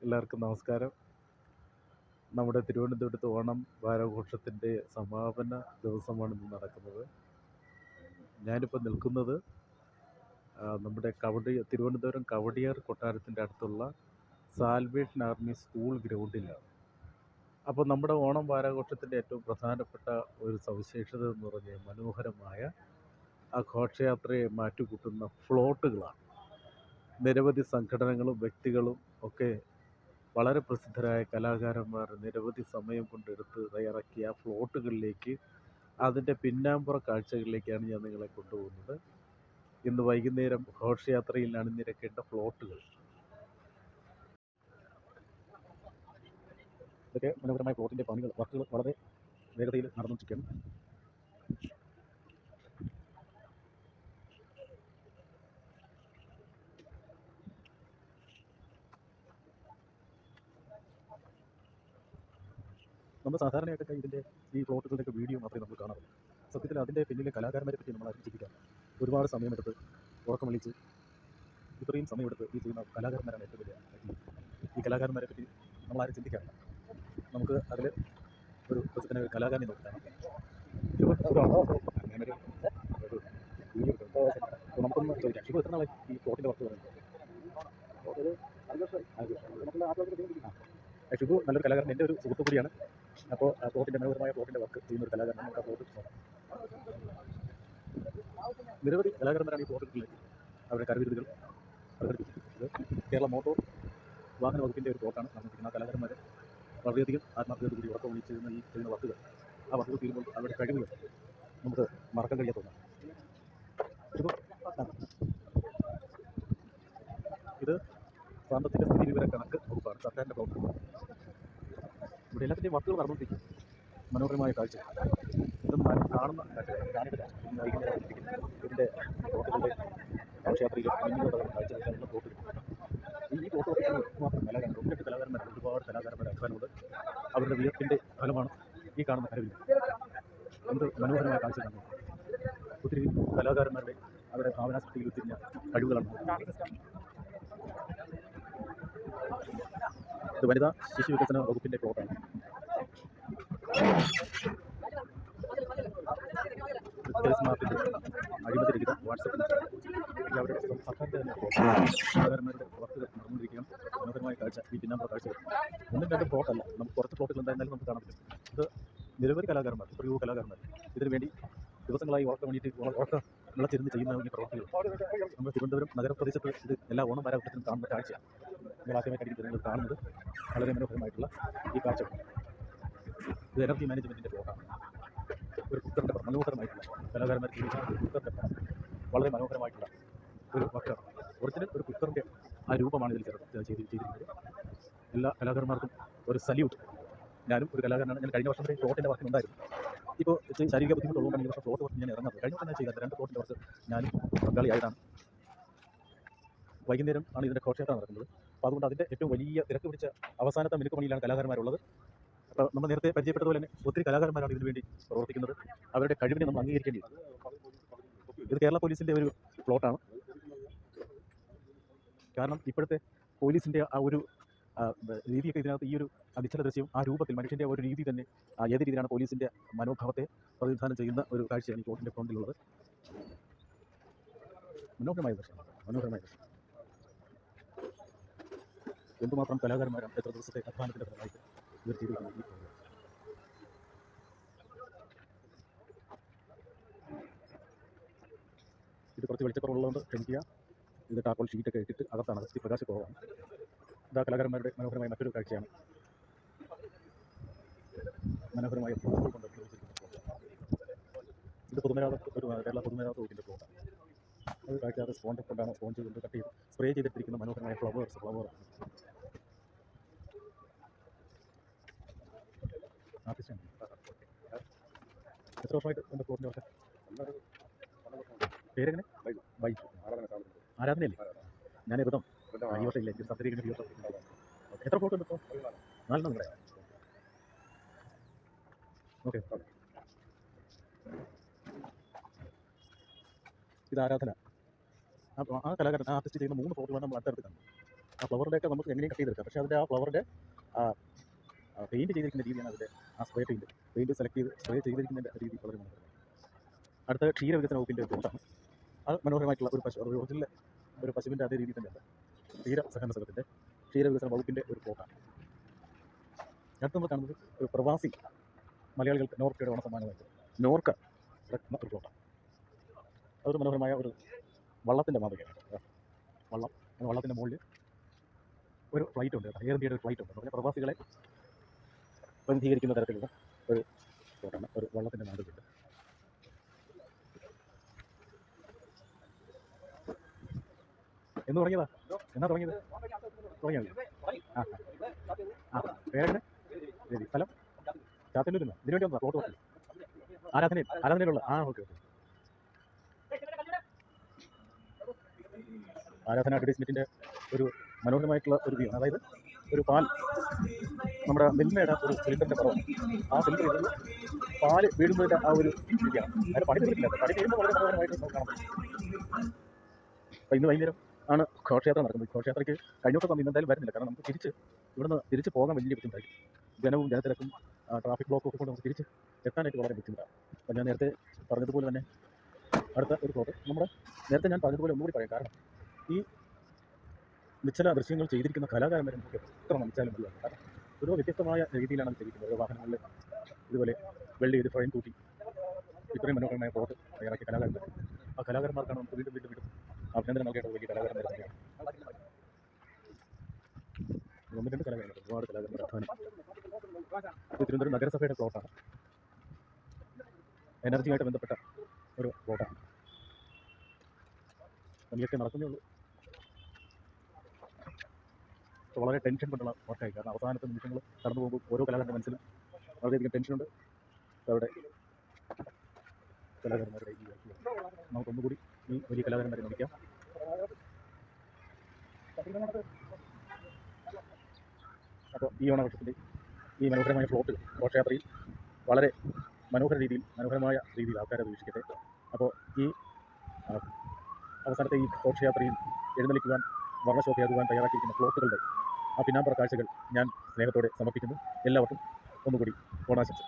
എല്ലാവർക്കും നമസ്കാരം. നമ്മുടെ തിരുവനന്തപുരത്ത് ഓണം വാരാഘോഷത്തിൻ്റെ സമാപന ദിവസമാണ് ഇന്ന് നടക്കുന്നത്. ഞാനിപ്പോൾ നിൽക്കുന്നത് നമ്മുടെ തിരുവനന്തപുരം കവടിയാർ കൊട്ടാരത്തിൻ്റെ അടുത്തുള്ള സാൽവേഷൻ ആർമി സ്കൂൾ ഗ്രൗണ്ടിലാണ്. അപ്പോൾ നമ്മുടെ ഓണം വാരാഘോഷത്തിൻ്റെ ഏറ്റവും പ്രധാനപ്പെട്ട ഒരു സവിശേഷത എന്ന് പറഞ്ഞാൽ മനോഹരമായ ആ ഘോഷയാത്രയെ മാറ്റുകൂട്ടുന്ന ഫ്ലോട്ടുകളാണ്. നിരവധി സംഘടനകളും വ്യക്തികളും ഒക്കെ വളരെ പ്രസിദ്ധരായ കലാകാരന്മാർ നിരവധി സമയം കൊണ്ടെടുത്ത് തയ്യാറാക്കിയ ആ ഫ്ലോട്ടുകളിലേക്ക്, അതിൻ്റെ പിന്നാമ്പുറ കാഴ്ചകളിലേക്കാണ് ഞാൻ നിങ്ങളെ കൊണ്ടുപോകുന്നത്. ഇന്ന് വൈകുന്നേരം ഘോഷയാത്രയിൽ അണിനിരക്കേണ്ട ഫ്ലോട്ടുകൾ. ഇതൊക്കെ മനോഹരമായ ഫ്ലോട്ടിൻ്റെ വർക്കുകൾ വളരെ വേഗതയിൽ നടന്നുകൊണ്ടിരിക്കുകയാണ്. നമ്മൾ സാധാരണയായിട്ടൊക്കെ ഇതിൻ്റെ ഈ ഫ്ലോട്ടുകളുടെയൊക്കെ വീഡിയോ മാത്രമേ നമ്മൾ കാണാറുള്ളൂ. സത്യത്തിൽ അതിൻ്റെ പിന്നിലെ കലാകാരന്മാരെ പറ്റി നമ്മൾ ആരും ചിന്തിക്കാം. ഒരുപാട് സമയമെടുത്ത് ഉറക്കം വിളിച്ച് ഇത്രയും സമയമെടുത്ത് ഈ ചെയ്യുന്ന കലാകാരന്മാരാണ് ഏറ്റവും വലിയ വ്യക്തി. ഈ കലാകാരന്മാരെ പറ്റി നമ്മളാരും ചിന്തിക്കാറില്ല. നമുക്ക് അതിൽ ഒരു പ്രസിദ്ധനായ ഒരു കലാകാരനെ നോക്കിയാണ് ഞാനൊരു വീഡിയോ എടുക്കുന്നത്. അപ്പോൾ നമുക്കൊന്ന് ചോദിക്കാം, ഷിബു എത്ര നാളായി ഈ ഫ്ലോട്ടിൻ്റെ വർക്ക് പറയുന്നത്? ഷിബു നല്ലൊരു കലാകാരൻ, എൻ്റെ ഒരു സുഹൃത്തു കൂടിയാണ്. അപ്പോൾ ആ ഫ്ലോട്ടിൻ്റെ മനോഹരമായ ഫ്ലോട്ടിൻ്റെ വർക്ക് ചെയ്യുന്ന ഒരു കലാകാരൻ. നമുക്ക് ആ ഫ്ലോട്ട് നോക്കാം. നിരവധി കലാകാരന്മാരാണ് ഈ ഫ്ലോട്ടുകളിലേക്ക് അവരുടെ കരവിരുതുകൾ പ്രകടിപ്പിക്കുന്നത്. കേരള മോട്ടോർ വാഹന വകുപ്പിൻ്റെ ഒരു ഫ്ലോട്ടാണ് നടന്നിരിക്കുന്നത്. ആ കലാകാരന്മാർ വളരെയധികം ആത്മാർത്ഥതയോട് കൂടി ഉറക്കം ഒഴിച്ച് ചെയ്യുന്ന വർക്കുകൾ, ആ വർക്കുകൾ തീരുമ്പോൾ അവരുടെ കഴിവുകൾ നമുക്ക് മറക്കാൻ കഴിയാത്തതാണ്. ഇത് സാമ്പത്തിക സ്ഥിതി വിവര കണക്ക് വകുപ്പാണ്, സർക്കാരിൻ്റെ പ്രവർത്തനം. ഇവിടെ എല്ലാത്തിൻ്റെയും വർക്കുകൾ നടന്നുകൊണ്ടിരിക്കും. മനോഹരമായ കാഴ്ച. ഇതൊന്നും കാണുന്ന കാണില്ല. ഇന്ന് വൈകുന്നേരം ഇതിൻ്റെ ഫ്ലോട്ടുകളുടെ ഘോഷയാത്രയിൽ മുന്നിലുള്ള കാഴ്ച വെക്കാനുള്ള ഫ്ലോട്ടുകൾ. ഈ ഫോട്ടോ മാത്രം കലാകാരൻ, ഒന്നിട്ട് കലാകാരന്മാരുണ്ട്, ഒരുപാട് കലാകാരന്മാരുടെ അധ്വാനമുണ്ട്. അവരുടെ വിയർപ്പിൻ്റെ ഫലമാണ് ഈ കാണുന്ന കരവിൽ. എന്ത് മനോഹരമായ കാഴ്ച കാണുന്നു. ഒത്തിരി കലാകാരന്മാരുടെ അവരുടെ ഭാവനാശക്തിയിൽ ഒത്തിരിഞ്ഞ കഴിവുകളാണ്. ഇത് വനിതാ ശിശു വികസന വകുപ്പിൻ്റെ പ്ലോട്ടാണ്. സ്മാർട്ടിൻ്റെ അഴിമതിരഹിത വാട്സപ്പ് അവരുടെ സർക്കാരിൻ്റെ തന്നെ കലാകാരന്മാരുടെ വർക്കുകൾ നടന്നുകൊണ്ടിരിക്കുകയാണ്. മനോഹരമായ കാഴ്ച, ഈ പിന്നാമ്പുറ കാഴ്ചകൾ. ഒന്നും രണ്ടും പ്ലോട്ടല്ല, നമുക്ക് കുറച്ച് പ്ലോട്ടുകൾ എന്തായാലും നമുക്ക് കാണാൻ പറ്റും. ഇത് നിരവധി കലാകാരന്മാർ, എത്രയോ കലാകാരന്മാർ ഇതിനു വേണ്ടി ദിവസങ്ങളായി വിളച്ചിരുന്ന് ചെയ്യുന്ന ഈ പ്രവർത്തികൾ നമ്മൾ തിരുവനന്തപുരം നഗരപ്രദേശത്ത് ഇത് എല്ലാ ഓണം വാരാഘോഷത്തിനും കാണുന്ന കാഴ്ചയാണ്. നിങ്ങൾ ആദ്യമായിട്ടായിരിക്കും ജനങ്ങൾ കാണുന്നത്. വളരെ മനോഹരമായിട്ടുള്ള ഈ കാഴ്ച. ഇത് എനർജി മാനേജ്മെൻറ്റിൻ്റെ പ്ലോട്ടാണ്. ഒരു കുക്കറിൻ്റെ പടം, മനോഹരമായിട്ടുള്ള കലാകാരന്മാർ കുക്കറിൻ്റെ പടം, വളരെ മനോഹരമായിട്ടുള്ള ഒരു വർക്കാണ്. ഒറിജിനൽ ഒരു കുക്കറിൻ്റെ ആ രൂപമാണ് ഇതിൽ ചെയ്തിരിക്കുന്നത്. എല്ലാ കലാകാരന്മാർക്കും ഒരു സല്യൂട്ട്. ഞാനും ഒരു കലാകാരനാണ്. ഞാൻ കഴിഞ്ഞ വർഷം വരെ ഫ്ലോട്ടിൻ്റെ വർക്കിനുണ്ടായിരുന്നു. ഇപ്പോൾ ശാരീരിക ബുദ്ധിമുട്ടുള്ളതുകൊണ്ടാണ് ഈ വർഷം ഫ്ലോട്ട് വർക്ക് ഞാൻ ഇറങ്ങുന്നത്. കഴിഞ്ഞ വർഷം ഞാൻ ചെയ്തത് 2 ഫ്ലോട്ടിൻ്റെ വർക്ക് ഞാനും പങ്കാളിയായതാണ്. വൈകുന്നേരം ആണ് ഇതിൻ്റെ ഘോഷയാത്ര നടക്കുന്നത്. അപ്പോൾ അതുകൊണ്ട് അതിൻ്റെ ഏറ്റവും വലിയ തിരക്ക് പിടിച്ച അവസാനത്തെ മിനുക്ക് പണിയിലാണ് കലാകാരന്മാരുള്ളത്. അപ്പോൾ നമ്മൾ നേരത്തെ പരിചയപ്പെട്ടതുപോലെ തന്നെ ഒത്തിരി കലാകാരന്മാരാണ് ഇതിനു വേണ്ടി പ്രവർത്തിക്കുന്നത്. അവരുടെ കഴിവിനെ നമ്മൾ അംഗീകരിക്കേണ്ടത്. ഇത് കേരള പോലീസിൻ്റെ ഒരു പ്ലോട്ടാണ്. കാരണം ഇപ്പോഴത്തെ പോലീസിൻ്റെ ആ ഒരു രീതിയൊക്കെ ഇതിനകത്ത് ഈ ഒരു നിശ്ചല ദൃശ്യം, ആ രൂപത്തിൽ മനുഷ്യൻ്റെ ഒരു രീതി തന്നെ ഏത് രീതിയിലാണ് പോലീസിൻ്റെ മനോഭാവത്തെ പ്രതിനിധാനം ചെയ്യുന്ന ഒരു കാഴ്ചയാണ് ഈ ഫ്ലോട്ടിൻ്റെ ഫ്രണ്ടിലുള്ളത്. മനോഹരമായ ദൃശ്യം, മനോഹരമായ ദൃശ്യം. എന്തുമാത്രം കലാകാരന്മാരാണ് എത്ര ദിവസത്തെ അധ്വാനത്തിൻ്റെ ഫലമായിട്ട് ഇവർ ചെയ്തിരിക്കുന്നത്. ഇത് കുറച്ച് വെളിച്ചക്കുറവുള്ളതുകൊണ്ട് ക്ഷമിക്കുക. ഇത് ടാർപോൾ ഷീറ്റൊക്കെ ഇട്ടിട്ട് അകത്താണ്, അകത്തി പ്രകാശ കുറവാണ്. ഇതാ കലാകാരന്മാരുടെ മനോഹരമായ മറ്റൊരു കാഴ്ചയാണ്. മനോഹരമായ ഫ്ലോട്ടുകൾ കൊണ്ട് ഇത് കേരള പൊതുമരാമത്ത് വകുപ്പിൻ്റെ ഫ്ലോട്ടാണ്. അത് കാഴ്ച സ്പോഞ്ച് കൊണ്ടാണ്, സ്പോഞ്ച് കൊണ്ട് കട്ട് ചെയ്ത് സ്പ്രേ ചെയ്തിട്ടിരിക്കുന്ന മനോഹരമായ ഫ്ലവർ. ആർട്ടിസ്റ്റാണ്. എത്ര വർഷമായിട്ട് എൻ്റെ ഫ്ലോട്ടിൻ്റെ വർക്ക്? പേരെങ്ങനെ? ബൈജു. ആരാധനയല്ലേ? ഞാൻ ഋതം. ഈ വർഷം ഇല്ല, എനിക്ക് സർട്ടിഫിക്കറ്റ് ഈ വർഷം ഉണ്ടാവും. എത്ര ഫ്ലോട്ട് ഉണ്ട് ഇപ്പോൾ? 4 നിങ്ങളെ. ഓക്കെ. ഇത് ആരാധന. ആ കലാകാരൻ, ആ ആർട്ടിസ്റ്റ് ചെയ്യുന്ന 3 ഫ്ലോട്ടുകളാണ് നമ്മൾ അടുത്തടുത്ത് കാണുന്നത്. ആ ഫ്ലവറിൻ്റെയൊക്കെ നമുക്ക് എങ്ങനെയും കട്ട് ചെയ്തെടുക്കാം. പക്ഷേ അതിൻ്റെ ആ ഫ്ലവറിൻ്റെ പെയിൻറ്റ് ചെയ്തിരിക്കുന്ന രീതിയാണ് അതിൻ്റെ ആ സ്പ്രേ പെയിൻറ്റ് സെലക്ട് ചെയ്ത് സ്പ്രേ ചെയ്തിരിക്കുന്നതിൻ്റെ രീതി വളരെ മനോഹരമാണ്. അടുത്ത ക്ഷീരവികസന വകുപ്പിൻ്റെ ഒരു പ്ലോട്ടാണ്. അത് മനോഹരമായിട്ടുള്ള ഒരു ഒറിജിനൽ ഒരു പശുവിൻ്റെ അതേ രീതിയിൽ തന്നെയാണ്. ക്ഷീര സഹകരണ സംഘത്തിൻ്റെ ക്ഷീരവികസന വകുപ്പിൻ്റെ ഒരു പ്ലോട്ടാണ്. അടുത്ത് നമ്മൾ കാണുന്നത് ഒരു പ്രവാസി മലയാളികൾക്ക് നോർക്കയുടെ ഓണസമ്മാനമായിട്ട് നോർക്ക കിടക്കുന്ന ഒരു പ്ലോട്ടാണ്. അതൊരു മനോഹരമായ ഒരു വള്ളത്തിൻ്റെ മാതൃകയാണ്. വള്ളത്തിൻ്റെ മുകളിൽ ഒരു ഫ്ലൈറ്റ് ഉണ്ട് കേട്ടോ, എയർ ഇന്ത്യയുടെ ഒരു ഫ്ലൈറ്റ് ഉണ്ട്. അതുപോലെ പ്രവാസികളെ പ്രതിനിധീകരിക്കുന്ന തരത്തിലുള്ള ഒരു പ്ലോട്ടാണ്. ഒരു വള്ളത്തിൻ്റെ മാതൃകയുണ്ട്. എന്ന് തുടങ്ങിയതാ? എന്നാ തുടങ്ങിയത്? തുടങ്ങിയത് പേരെങ്ങനെ? രവി. സ്ഥലം ചാത്തന്നൂരിൽ. ഇതിനു വേണ്ടി വന്നതാ പ്ലോട്ട് പറഞ്ഞു. ആരാധനയിലുള്ള ഓക്കെ. ആരാധന അഡ്വർടൈസ്മെൻറ്റിൻ്റെ ഒരു മനോഹരമായിട്ടുള്ള ഒരു വ്യൂ. അതായത് ഒരു പാൽ നമ്മുടെ മിൽമയുടെ ഒരു സിലിണ്ടറിൻ്റെ കുറവാണ്. ആ സിലിണ്ടർ ഇതിൽ പാല് വീഴുന്നതിൻ്റെ ആ ഒരു രീതിയാണ്. അതിന് പണി തീർക്കില്ല. പണി തീരുമ്പോൾ വളരെ മനോഹരമായിട്ട് നമുക്ക് കാണാൻ പറ്റും. അപ്പോൾ ഇന്ന് വൈകുന്നേരം ആണ് ഘോഷയാത്ര നടക്കുന്നത്. ഘോഷയാത്രയ്ക്ക് കഴിഞ്ഞോട്ടൊന്നും ഇന്ന് എന്തായാലും വരുന്നില്ല. കാരണം നമുക്ക് ഇവിടുന്ന് തിരിച്ച് പോകാൻ വലിയ ബുദ്ധിമുട്ടായിരിക്കും. ജനവും ജനത്തിരക്കും ട്രാഫിക് ബ്ലോക്കും ഒക്കെ കൊണ്ട് നമുക്ക് തിരിച്ച് എത്താനായിട്ട് വളരെ ബുദ്ധിമുട്ടാണ്. അപ്പോൾ ഞാൻ നേരത്തെ പറഞ്ഞതുപോലെ തന്നെ അടുത്ത ഒരു പ്ലോട്ട് നേരത്തെ ഞാൻ പറഞ്ഞതുപോലെ ഒന്നുകൂടി പറയാം. കാരണം ഈ നിശ്ചല ദൃശ്യങ്ങൾ ചെയ്തിരിക്കുന്ന കലാകാരന്മാരെ നമുക്ക് എത്ര നമിച്ചാലും മതിയാണ്. കാരണം ഓരോ വ്യത്യസ്തമായ രീതിയിലാണ് അത് ചെയ്തിരിക്കുന്നത്. ഓരോ വാഹനങ്ങളിൽ ഇതുപോലെ വെള്ളി ചെയ്ത് ഫ്രെയിം കൂട്ടി ഇത്രയും മനോഹരമായ പ്ലോട്ട് തയ്യാറാക്കിയ കലാകാരന്മാർ. ആ കലാകാരന്മാർക്കാണ് നമുക്ക് വീണ്ടും അഭിനന്ദനം നൽകേണ്ടത്. വലിയ കലാകാരന്മാർ തന്നെയാണ്. ഒന്ന് രണ്ട് കലാകാരന്മാർ, ഒരുപാട് കലാകാരന്മാർ അധ്വാനം. തിരുവനന്തപുരം നഗരസഭയുടെ പ്ലോട്ടാണ്. എനർജിയായിട്ട് ബന്ധപ്പെട്ട ഒരു പ്ലോട്ടാണ്. പണിയൊക്കെ നടക്കുന്നേ ഉള്ളൂ. വളരെ ടെൻഷൻ കൊണ്ടുള്ള വർക്കായി. കാരണം അവസാനത്തെ നിമിഷങ്ങൾ കടന്നു പോകുമ്പോൾ ഓരോ കലാകാരൻ്റെ മനസ്സിലും വളരെയധികം ടെൻഷനുണ്ട്. അവിടെ കലാകാരന്മാരുടെ ഈ നമുക്കൊന്നുകൂടി ഈ വലിയ കലാകാരന്മാരെ നമിക്കാം. അപ്പോൾ ഈ ഓണാഘോഷത്തിൻ്റെ ഈ മനോഹരമായ ഫ്ലോട്ട് ഘോഷയാത്രയിൽ വളരെ മനോഹരമായ രീതിയിൽ ആൾക്കാരെ വീക്ഷിക്കട്ടെ. അപ്പോൾ ഈ അവസാനത്തെ ഈ ഘോഷയാത്രയിൽ എഴുന്നള്ളിക്കുവാൻ വർണ്ണശോഭയാകുവാൻ തയ്യാറാക്കിയിരിക്കുന്ന ഫ്ലോട്ടുകളുടെ ആ പിന്നാമ്പുറ കാഴ്ചകൾ ഞാൻ സ്നേഹത്തോടെ സമർപ്പിക്കുന്നു. എല്ലാവർക്കും ഒന്നുകൂടി ഓണാശംസകൾ.